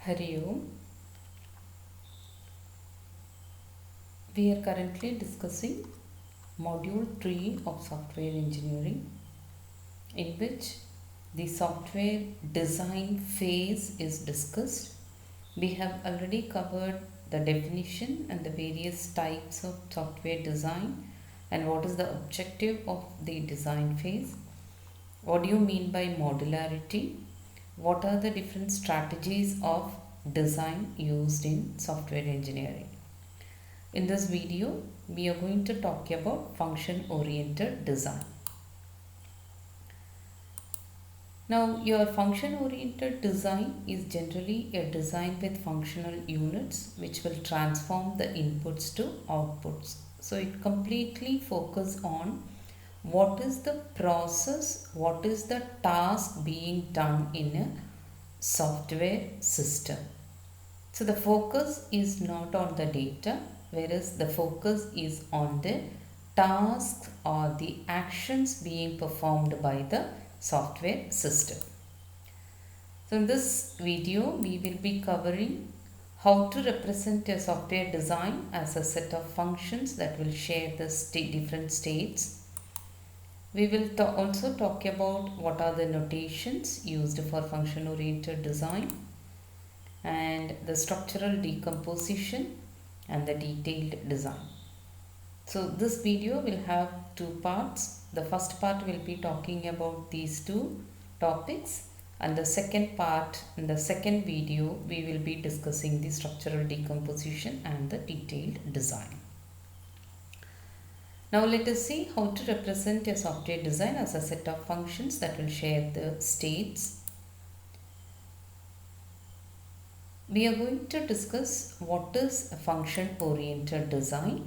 Hari Om. We are currently discussing Module 3 of Software Engineering, in which the software design phase is discussed. We have already covered the definition and the various types of software design and what is the objective of the design phase. What do you mean by modularity? What are the different strategies of design used in software engineering? In this video, we are going to talk about function-oriented design. Now, your function-oriented design is generally a design with functional units which will transform the inputs to outputs. So, it completely focuses on what is the process, what is the task being done in a software system. So, the focus is not on the data, whereas the focus is on the tasks or the actions being performed by the software system. So in this video we will be covering how to represent a software design as a set of functions that will share the different states. We will also talk about what are the notations used for function oriented design and the structural decomposition and the detailed design. So this video will have two parts. The first part will be talking about these two topics, and the second part, in the second video, we will be discussing the structural decomposition and the detailed design. Now let us see how to represent a software design as a set of functions that will share the states. We are going to discuss what is a function-oriented design.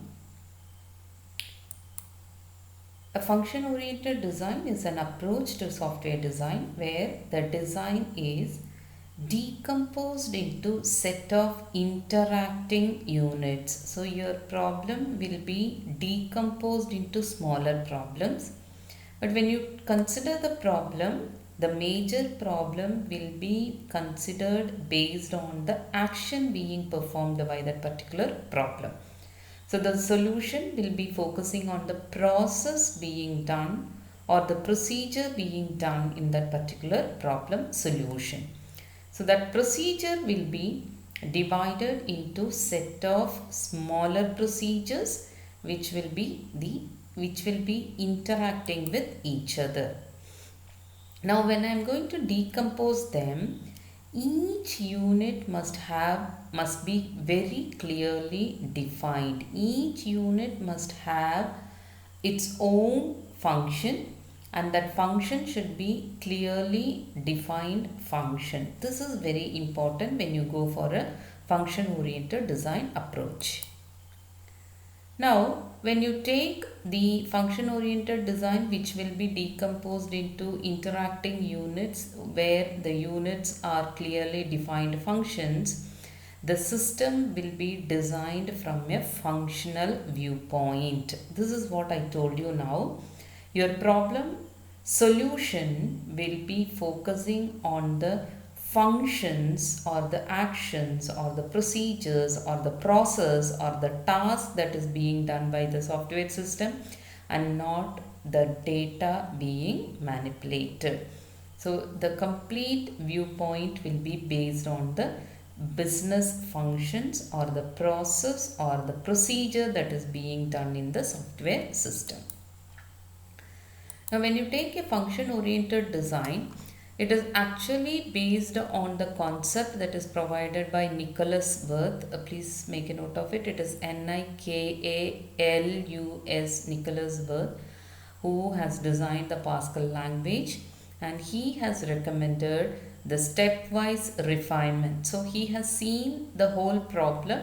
A function-oriented design is an approach to software design where the design is decomposed into set of interacting units. So your problem will be decomposed into smaller problems. But when you consider the problem, the major problem will be considered based on the action being performed by that particular problem. So the solution will be focusing on the process being done or the procedure being done in that particular problem solution. So that procedure will be divided into set of smaller procedures which will be interacting with each other. Now when I am going to decompose them, each unit must be very clearly defined. Each unit must have its own function, and that function should be clearly defined function. This is very important when you go for a function oriented design approach. Now when you take the function oriented design, which will be decomposed into interacting units where the units are clearly defined functions, the system will be designed from a functional viewpoint. This is what I told you now. Your problem solution will be focusing on the functions or the actions or the procedures or the process or the task that is being done by the software system and not the data being manipulated. So the complete viewpoint will be based on the business functions or the process or the procedure that is being done in the software system. Now when you take a function oriented design, it is actually based on the concept that is provided by Nicholas Wirth. Please make a note of it. It is Nikalus, Nicholas Wirth, who has designed the Pascal language, and he has recommended the stepwise refinement. So he has seen the whole problem.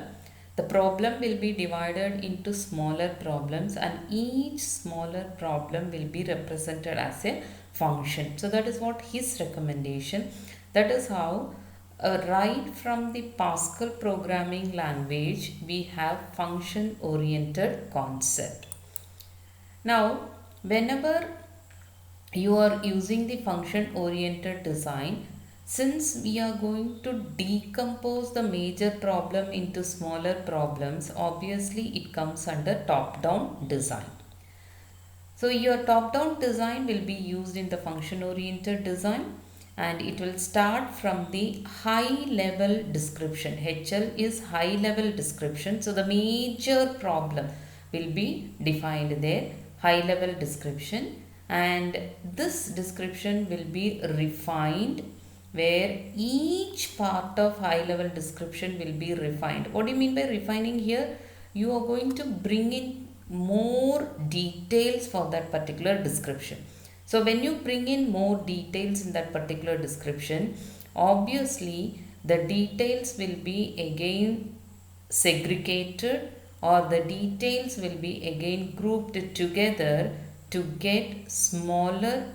The problem will be divided into smaller problems, and each smaller problem will be represented as a function. So that is what his recommendation. That is how right from the Pascal programming language we have function oriented concept. Now whenever you are using the function oriented design, Since we are going to decompose the major problem into smaller problems, obviously it comes under top-down design. So your top-down design will be used in the function-oriented design, and it will start from the high-level description. HL is high-level description. So the major problem will be defined there, high-level description, and this description will be refined where each part of high-level description will be refined. What do you mean by refining here? You are going to bring in more details for that particular description. So when you bring in more details in that particular description, obviously the details will be again segregated, or the details will be again grouped together to get smaller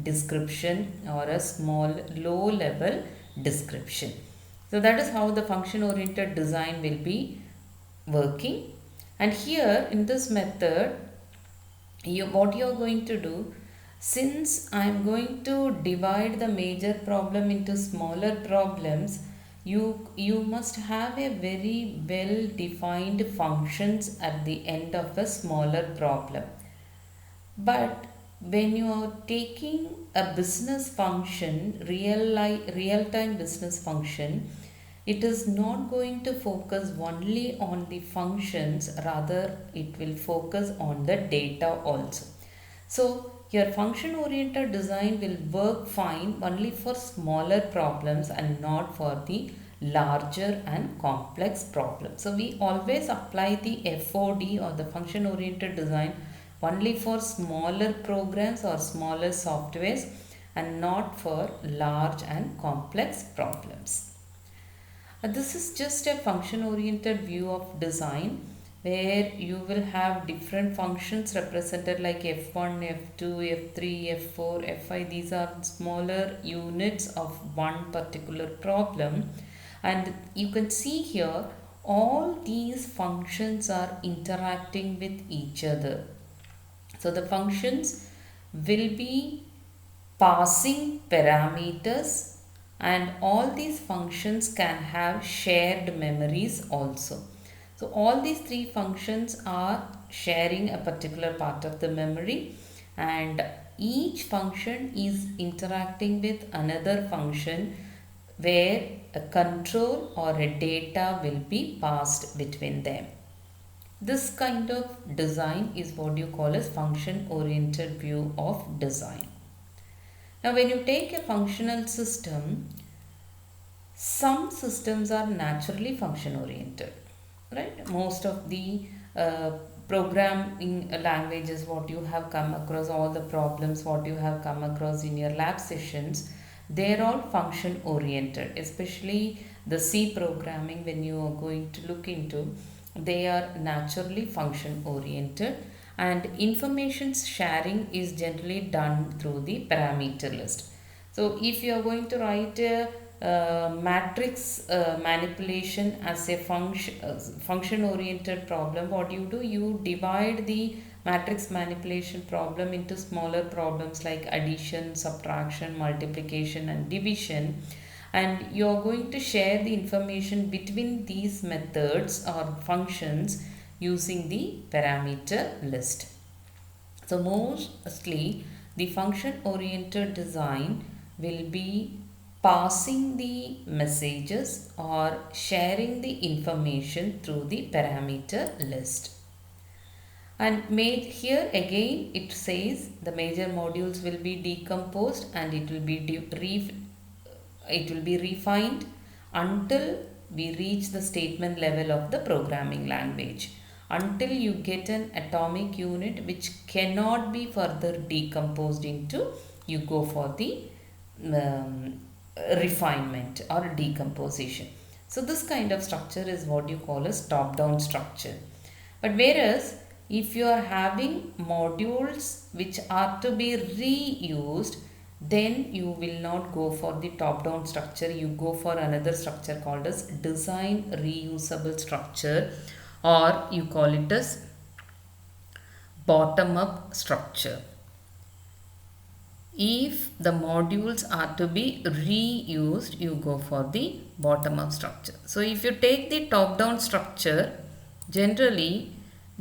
description or a small low level description. So that is how the function oriented design will be working. And here in this method, what you are going to do, since I am going to divide the major problem into smaller problems, you must have a very well defined functions at the end of a smaller problem. But when you are taking a business function, real time business function, it is not going to focus only on the functions, rather it will focus on the data also. So your function oriented design will work fine only for smaller problems and not for the larger and complex problems. So we always apply the FOD, or the function oriented design, only for smaller programs or smaller softwares and not for large and complex problems. This is just a function oriented view of design where you will have different functions represented like F1, F2, F3, F4, F5. These are smaller units of one particular problem, and you can see here all these functions are interacting with each other. So the functions will be passing parameters, and all these functions can have shared memories also. So all these three functions are sharing a particular part of the memory, and each function is interacting with another function where a control or a data will be passed between them. This kind of design is what you call as function oriented view of design. Now when you take a functional system, some systems are naturally function oriented, right? Most of the programming languages what you have come across, all the problems what you have come across in your lab sessions, they're all function oriented. Especially the C programming, when you are going to look into, they are naturally function oriented, and information sharing is generally done through the parameter list. So if you are going to write a matrix manipulation as a function oriented problem, what you do, you divide the matrix manipulation problem into smaller problems like addition, subtraction, multiplication and division, and you are going to share the information between these methods or functions using the parameter list. So mostly the function oriented design will be passing the messages or sharing the information through the parameter list. And made here again it says the major modules will be decomposed, and it will be refined until we reach the statement level of the programming language, until you get an atomic unit which cannot be further decomposed into, you go for the refinement or decomposition. So this kind of structure is what you call as top-down structure. But whereas if you are having modules which are to be reused, then you will not go for the top-down structure. You go for another structure called as design reusable structure, or you call it as bottom-up structure. If the modules are to be reused, you go for the bottom-up structure. So if you take the top-down structure, generally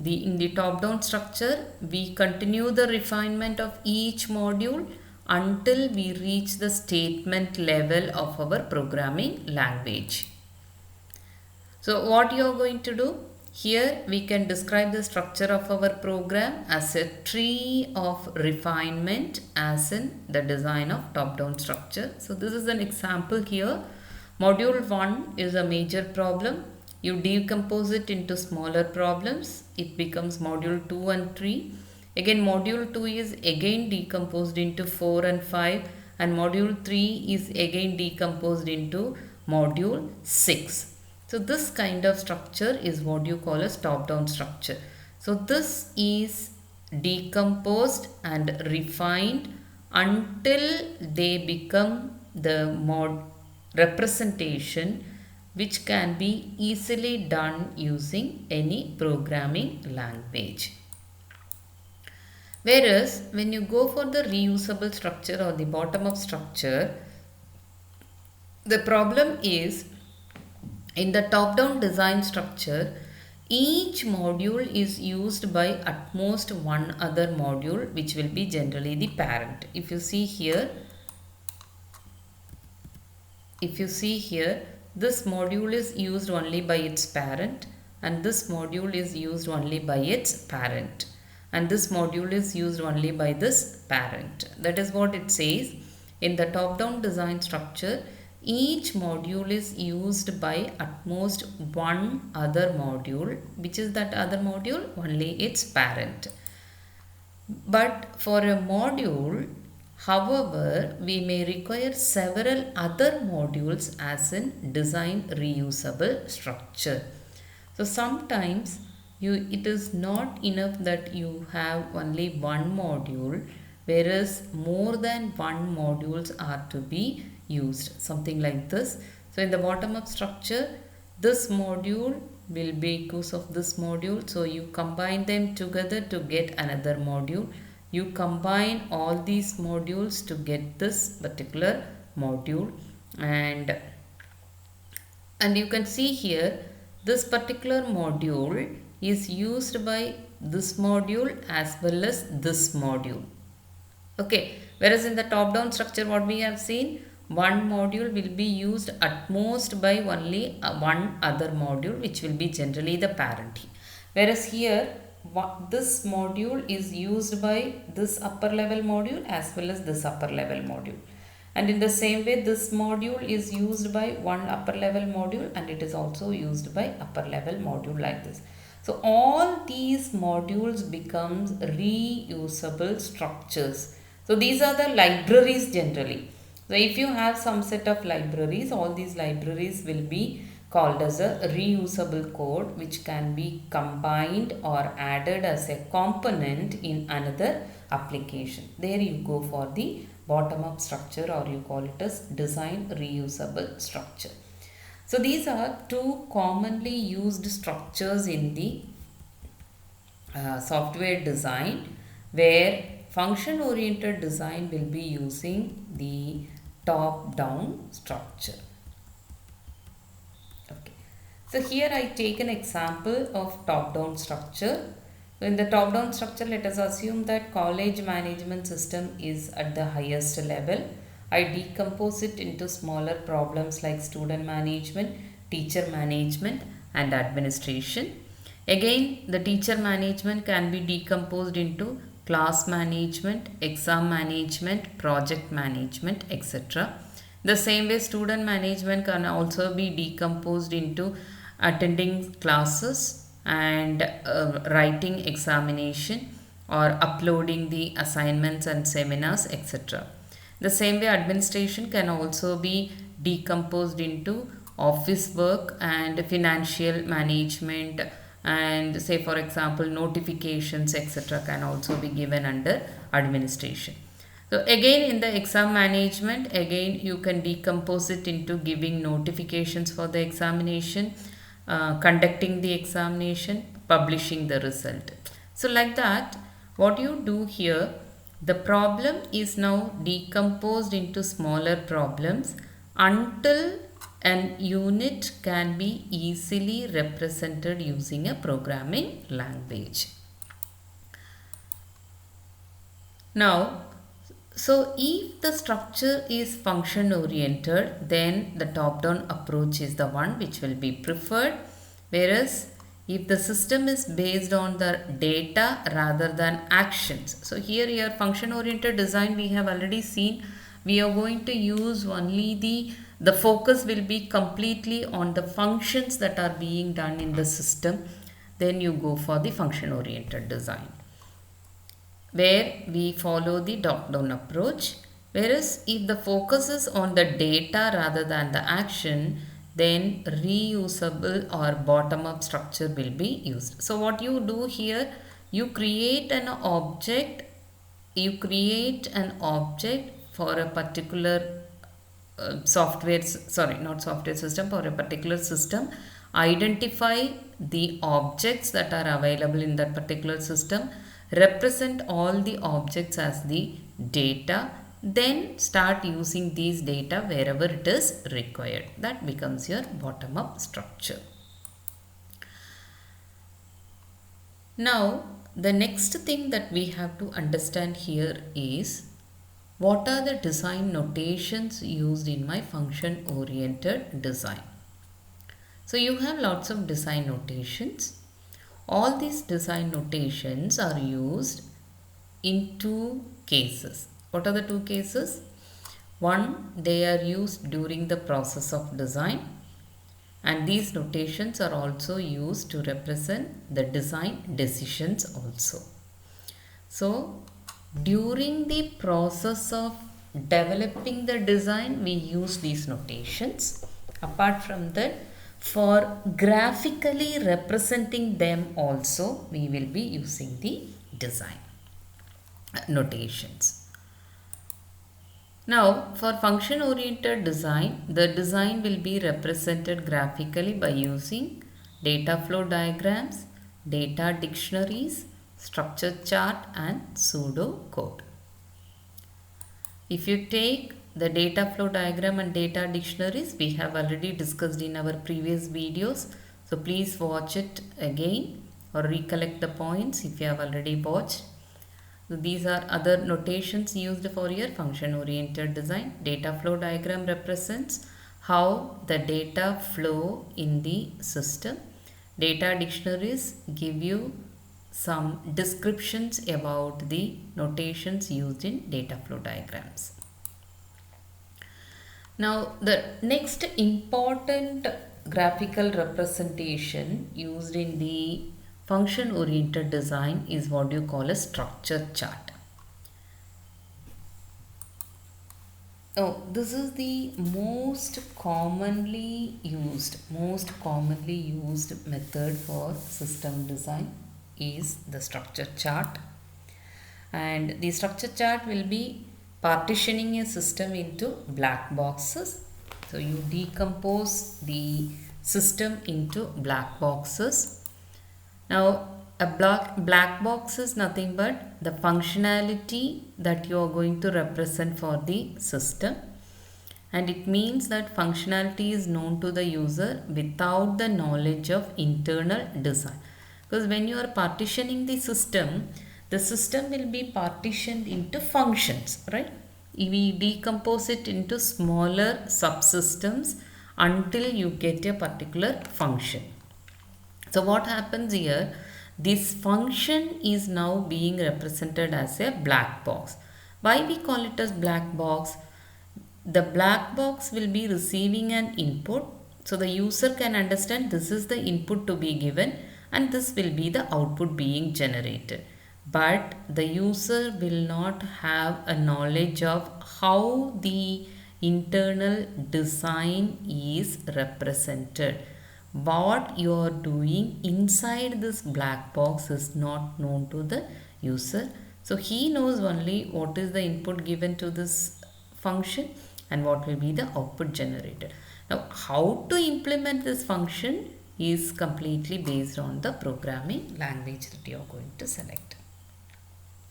in the top-down structure, we continue the refinement of each module until we reach the statement level of our programming language. So what you are going to do? Here we can describe the structure of our program as a tree of refinement, as in the design of top-down structure. So this is an example here. Module 1 is a major problem. You decompose it into smaller problems. It becomes module 2 and 3. Again, module 2 is again decomposed into 4 and 5, and module 3 is again decomposed into module 6. So this kind of structure is what you call as top-down structure. So this is decomposed and refined until they become the representation which can be easily done using any programming language. Whereas when you go for the reusable structure or the bottom-up structure, the problem is in the top-down design structure, each module is used by at most one other module, which will be generally the parent. If you see here, this module is used only by its parent, and this module is used only by its parent, and this module is used only by this parent. That is what it says. In the top-down design structure, each module is used by at most one other module. Which is that other module? Only its parent. But for a module, however, we may require several other modules as in design reusable structure. So sometimes it is not enough that you have only one module, whereas more than one modules are to be used, something like this. So in the bottom-up structure, this module will be equals of this module. So you combine them together to get another module. You combine all these modules to get this particular module, and you can see here this particular module is used by this module as well as this module. Okay, whereas in the top-down structure, what we have seen, one module will be used at most by only one other module, which will be generally the parent. Whereas here, this module is used by this upper level module as well as this upper level module. And in the same way, this module is used by one upper level module, and it is also used by upper level module, like this. So all these modules becomes reusable structures. So these are the libraries generally. So if you have some set of libraries, all these libraries will be called as a reusable code, which can be combined or added as a component in another application. There you go for the bottom-up structure, or you call it as design reusable structure. So these are two commonly used structures in the software design, where function-oriented design will be using the top-down structure. Okay. So here I take an example of top-down structure. So in the top-down structure, let us assume that college management system is at the highest level. I decompose it into smaller problems like student management, teacher management, and administration. Again, the teacher management can be decomposed into class management, exam management, project management, etc. The same way, student management can also be decomposed into attending classes and writing examination, or uploading the assignments and seminars, etc. The same way, administration can also be decomposed into office work and financial management, and say for example notifications, etc. can also be given under administration. So again, in the exam management, again you can decompose it into giving notifications for the examination, conducting the examination, publishing the result. So like that, what you do here, The problem is now decomposed into smaller problems until an unit can be easily represented using a programming language. Now, so if the structure is function oriented, then the top-down approach is the one which will be preferred. Whereas if the system is based on the data rather than actions. So here your function oriented design we have already seen. We are going to use only the focus will be completely on the functions that are being done in the system. Then you go for the function oriented design, where we follow the top-down approach. Whereas if the focus is on the data rather than the action, then reusable or bottom-up structure will be used. So what you do here, you create an object for a particular for a particular system. Identify the objects that are available in that particular system, represent all the objects as the data, then start using these data wherever it is required. That becomes your bottom-up structure. Now, the next thing that we have to understand here is what are the design notations used in my function-oriented design. So you have lots of design notations. All these design notations are used in two cases. What are the two cases? One, they are used during the process of design, and these notations are also used to represent the design decisions also. So during the process of developing the design, we use these notations. Apart from that, for graphically representing them also, we will be using the design notations. Now, for function oriented design, the design will be represented graphically by using data flow diagrams, data dictionaries, structure chart and pseudo code. If you take the data flow diagram and data dictionaries, we have already discussed in our previous videos. So please watch it again or recollect the points if you have already watched. So these are other notations used for your function oriented design. Data flow diagram represents how the data flow in the system. Data dictionaries give you some descriptions about the notations used in data flow diagrams. Now the next important graphical representation used in the function oriented design is what you call a structure chart. Oh, this is the most commonly used method for system design is the structure chart. And the structure chart will be partitioning a system into black boxes. So you decompose the system into black boxes. Now a black box is nothing but the functionality that you are going to represent for the system, and it means that functionality is known to the user without the knowledge of internal design. Because when you are partitioning the system will be partitioned into functions, right? We decompose it into smaller subsystems until you get a particular function. So what happens here? This function is now being represented as a black box. Why we call it as black box? The black box will be receiving an input. So the user can understand this is the input to be given and this will be the output being generated. But the user will not have a knowledge of how the internal design is represented. What you are doing inside this black box is not known to the user. So he knows only what is the input given to this function and what will be the output generated. Now how to implement this function is completely based on the programming language that you are going to select.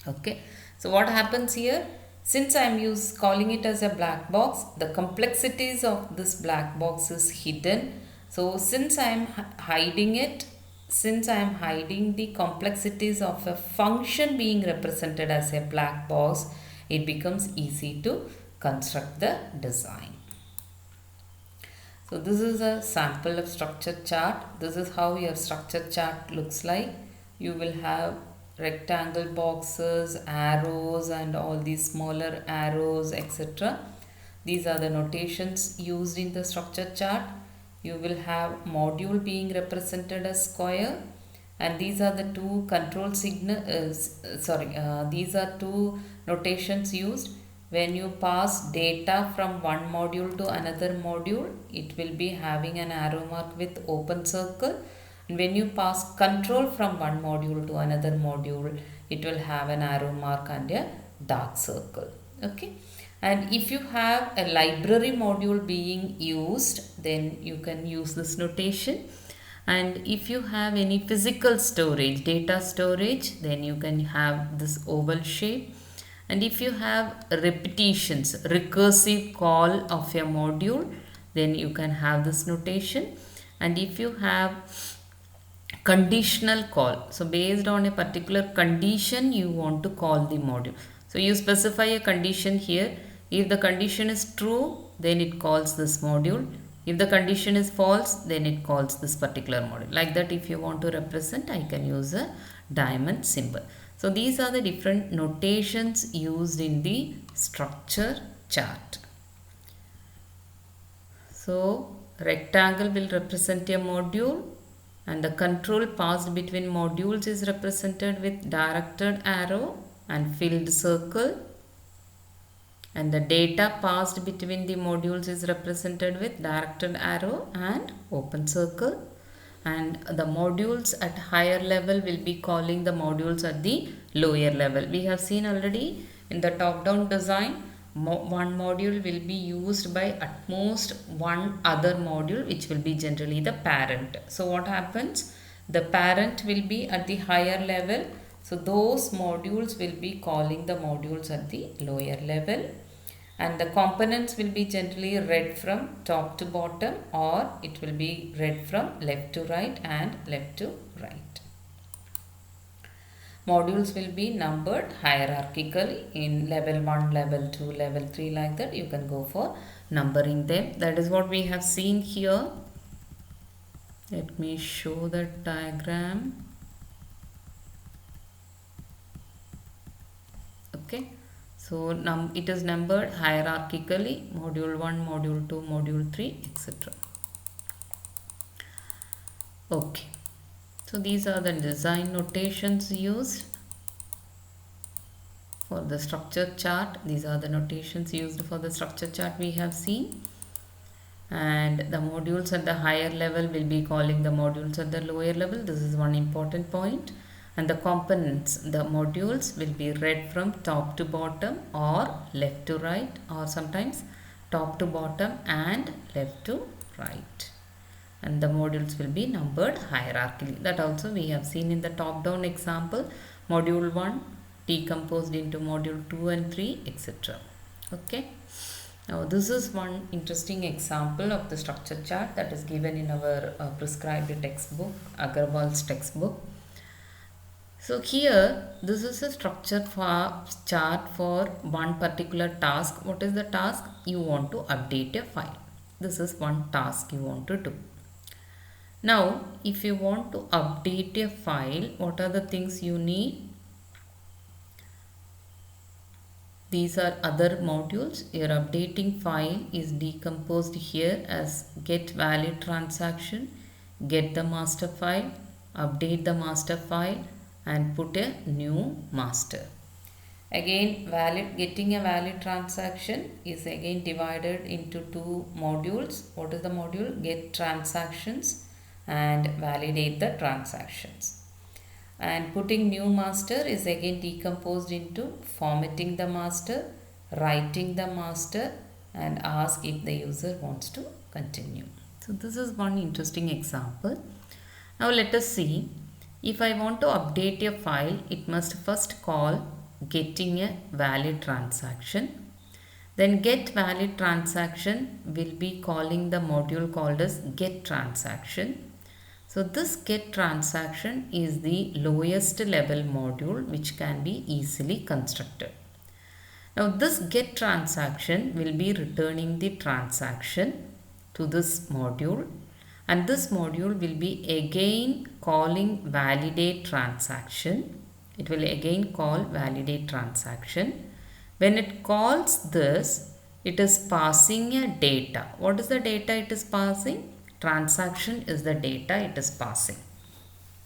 Okay, So what happens here? Since I am calling it as a black box, the complexities of this black box is hidden. So since I am hiding it, since I am hiding the complexities of a function being represented as a black box, it becomes easy to construct the design. So this is a sample of structure chart. This is how your structure chart looks like. You will have rectangle boxes, arrows and all these smaller arrows, etc. These are the notations used in the structure chart. You will have module being represented as square, and these are the two control signal these are two notations used. When you pass data from one module to another module, it will be having an arrow mark with open circle. And when you pass control from one module to another module, it will have an arrow mark and a dark circle. Okay. And if you have a library module being used, then you can use this notation. And if you have any physical storage, data storage, then you can have this oval shape. And if you have repetitions, recursive call of a module, then you can have this notation. And if you have conditional call, so based on a particular condition you want to call the module. So you specify a condition here. If the condition is true, then it calls this module. If the condition is false, then it calls this particular module. Like that, if you want to represent, I can use a diamond symbol. So these are the different notations used in the structure chart. So rectangle will represent a module, and the control passed between modules is represented with directed arrow and filled circle. And the data passed between the modules is represented with directed arrow and open circle. And the modules at higher level will be calling the modules at the lower level. We have seen already in the top-down design, one module will be used by at most one other module, which will be generally the parent. So what happens? The parent will be at the higher level. So those modules will be calling the modules at the lower level. And the components will be generally read from top to bottom, or it will be read from left to right and left to right. Modules will be numbered hierarchically in level 1, level 2, level 3, like that. You can go for numbering them. That is what we have seen here. Let me show the diagram. Okay. So it is numbered hierarchically, module 1, module 2, module 3, etc. Okay. So these are the design notations used for the structure chart. These are the notations used for the structure chart we have seen. And the modules at the higher level will be calling the modules at the lower level. This is one important point. And the components, the modules will be read from top to bottom or left to right, or sometimes top to bottom and left to right. And the modules will be numbered hierarchically. That also we have seen in the top down example. Module 1 decomposed into module 2 and 3, etc. Okay. Now this is one interesting example of the structure chart that is given in our prescribed textbook, Agarwal's textbook. So here, this is a structure chart for one particular task. What is the task? You want to update a file. This is one task you want to do. Now, if you want to update a file, what are the things you need? These are other modules. Your updating file is decomposed here as get valid transaction, get the master file, update the master file, and put a new master. Again, getting a valid transaction is again divided into two modules. What is the module? Get transactions and validate the transactions. And putting new master is again decomposed into formatting the master, writing the master, and ask if the user wants to continue. So this is one interesting example. Now let us see. If I want to update a file, it must first call getting a valid transaction. Then get valid transaction will be calling the module called as get transaction. So this get transaction is the lowest level module which can be easily constructed. Now this get transaction will be returning the transaction to this module, and this module will be again calling validate transaction. It will again call validate transaction. When it calls this, it is passing a data. What is the data it is passing? Transaction is the data it is passing.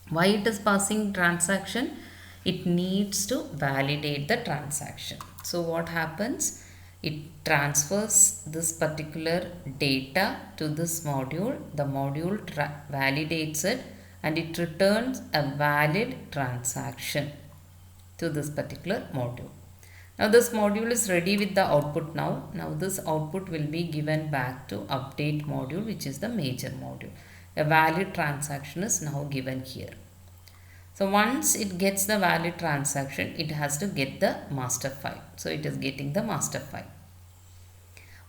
Why it is passing transaction? It needs to validate the transaction. So what happens? It transfers this particular data to this module. The module validates it and it returns a valid transaction to this particular module. Now this module is ready with the output now. Now this output will be given back to update module, which is the major module. A valid transaction is now given here. So once it gets the valid transaction, it has to get the master file. So it is getting the master file.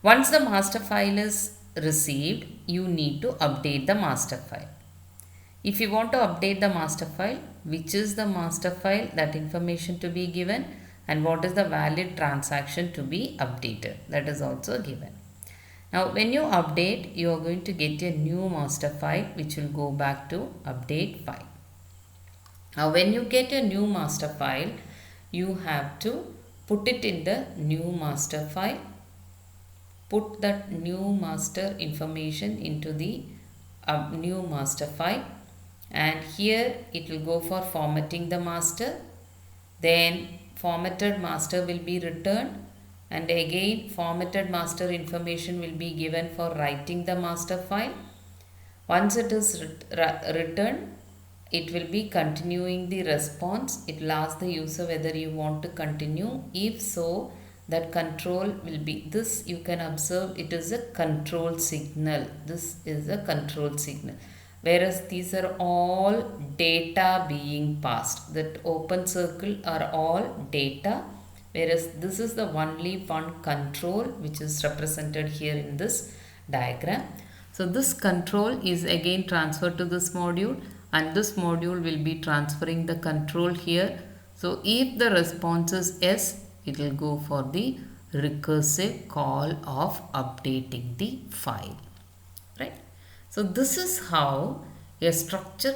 Once the master file is received, you need to update the master file. If you want to update the master file, which is the master file, that information to be given, and what is the valid transaction to be updated, that is also given. Now when you update, you are going to get a new master file which will go back to update file. Now when you get a new master file, you have to put it in the new master file. Put that new master information into the new master file, and here it will go for formatting the master. Then formatted master will be returned, and again formatted master information will be given for writing the master file. Once it is returned, it will be continuing the response. It will ask the user whether you want to continue. If so, that control will be this. You can observe it is a control signal. This is a control signal. Whereas these are all data being passed. That open circle are all data. Whereas this is the only one control which is represented here in this diagram. So this control is again transferred to this module, and this module will be transferring the control here. So if the response is yes, it will go for the recursive call of updating the file, right? So this is how a structure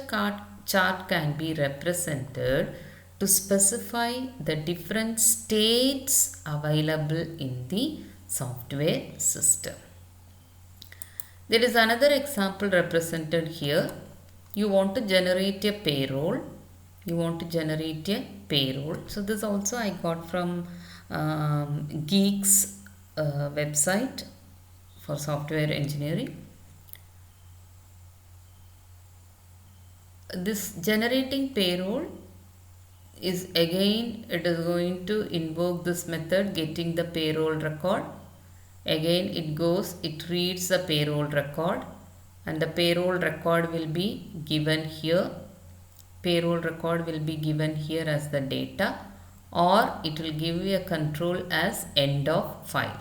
chart can be represented to specify the different states available in the software system. There is another example represented here. You want to generate a payroll. So this also I got from Geeks website for software engineering. This generating payroll is again, it is going to invoke this method, getting the payroll record. Again it reads the payroll record, and the payroll record will be given here. Payroll record will be given here as the data, or it will give you a control as end of file.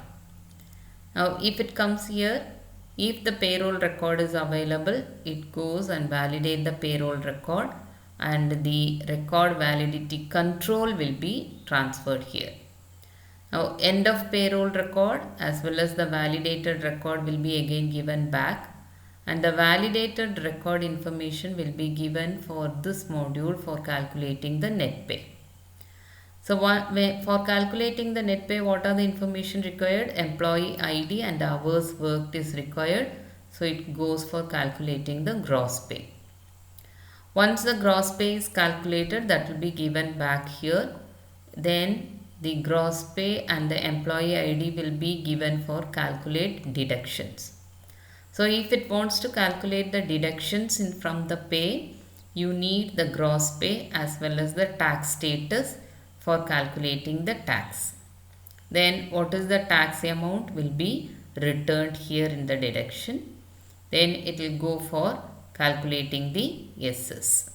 Now if it comes here, if the payroll record is available, it goes and validate the payroll record, and the record validity control will be transferred here. Now end of payroll record as well as the validated record will be again given back, and the validated record information will be given for this module for calculating the net pay. So for calculating the net pay, what are the information required? Employee ID and hours worked is required. So it goes for calculating the gross pay. Once the gross pay is calculated, that will be given back here. Then the gross pay and the employee ID will be given for calculate deductions. So if it wants to calculate the deductions from the pay, you need the gross pay as well as the tax status for calculating the tax. Then what is the tax amount will be returned here in the deduction. Then it will go for calculating the SS.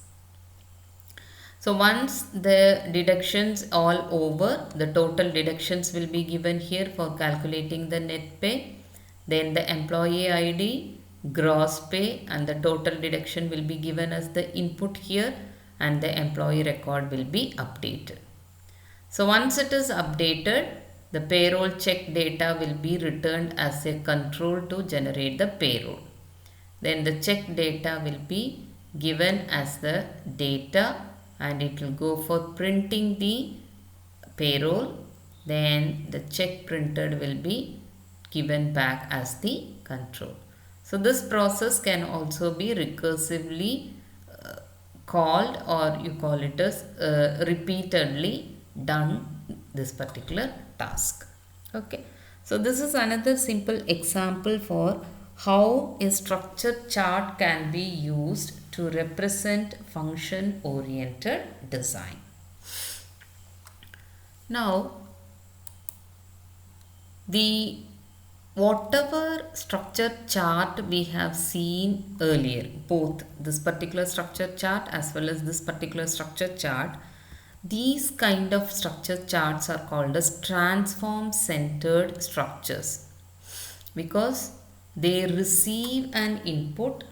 So once the deductions all over, the total deductions will be given here for calculating the net pay. Then the employee ID, gross pay and the total deduction will be given as the input here, and the employee record will be updated. So once it is updated, the payroll check data will be returned as a control to generate the payroll. Then the check data will be given as the data, and it will go for printing the payroll. Then the check printed will be given back as the control. So this process can also be recursively called, or you call it as repeatedly done this particular task. Okay, so this is another simple example for how a structure chart can be used to represent function oriented design. Now the whatever structure chart we have seen earlier, both this particular structure chart as well as this particular structure chart, these kind of structure charts are called as transform centered structures, because they receive an input.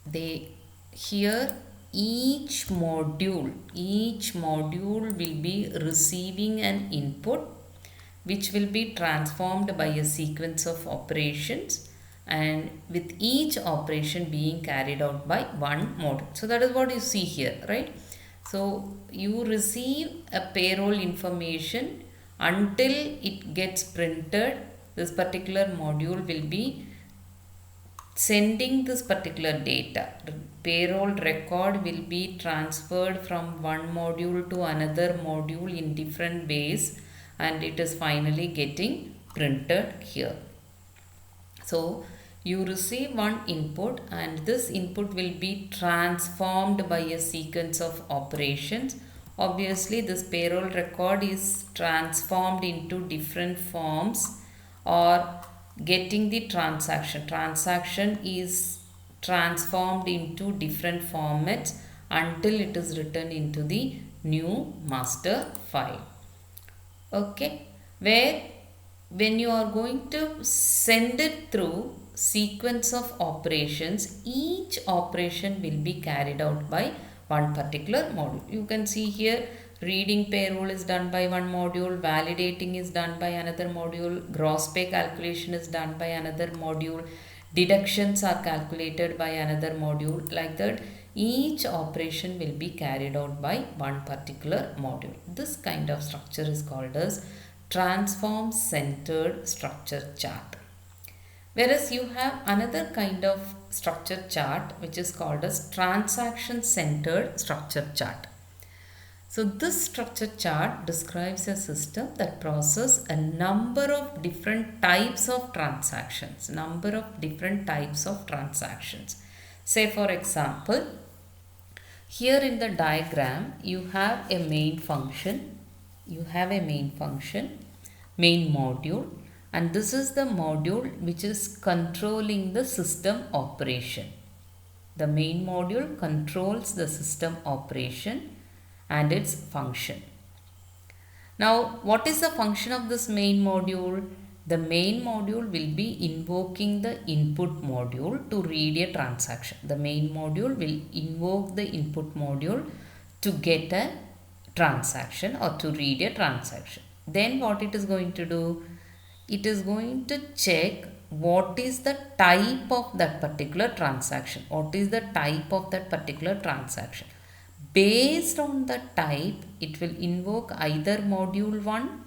They here each module will be receiving an input which will be transformed by a sequence of operations, and with each operation being carried out by one module. So that is what you see here, right? So you receive a payroll information. Until it gets printed, this particular module will be sending this particular data. Payroll record will be transferred from one module to another module in different ways, and it is finally getting printed here. So you receive one input, and this input will be transformed by a sequence of operations. Obviously this payroll record is transformed into different forms, or getting the transaction is transformed into different formats until it is written into the new master file. Okay, where when you are going to send it through sequence of operations, each operation will be carried out by one particular module. You can see here, reading payroll is done by one module, validating is done by another module, gross pay calculation is done by another module, deductions are calculated by another module. Like that, each operation will be carried out by one particular module. This kind of structure is called as transform centered structure chart. Whereas you have another kind of structure chart which is called as transaction centered structure chart. So this structure chart describes a system that processes a number of different types of transactions. Say for example, here in the diagram you have a main function, main module, and this is the module which is controlling the system operation. The main module controls the system operation and its function. Now what is the function of this main module? The main module will be invoking the input module to read a transaction. The main module will invoke the input module to get a transaction or to read a transaction. Then what it is going to do? It is going to check what is the type of that particular transaction. Based on the type, it will invoke either module 1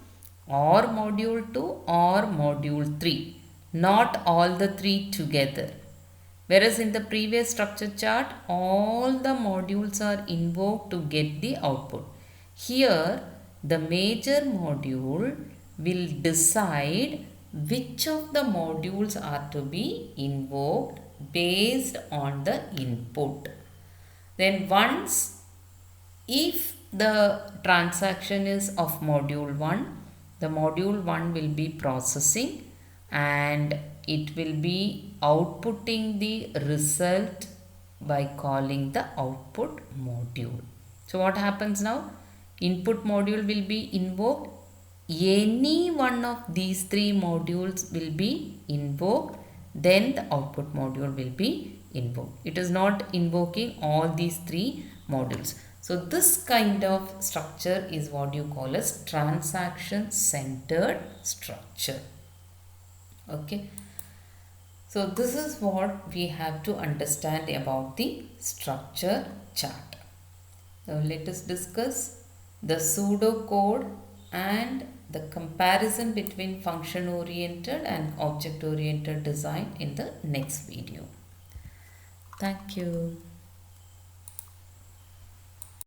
or module 2 or module 3, not all the three together. Whereas in the previous structure chart, all the modules are invoked to get the output. Here, the major module will decide which of the modules are to be invoked based on the input. Then if the transaction is of module 1, the module 1 will be processing and it will be outputting the result by calling the output module. So what happens now? Input module will be invoked. Any one of these three modules will be invoked. Then the output module will be invoked. It is not invoking all these three modules. So this kind of structure is what you call as transaction centered structure. Okay. So this is what we have to understand about the structure chart. Now let us discuss the pseudocode and the comparison between function oriented and object oriented design in the next video. Thank you.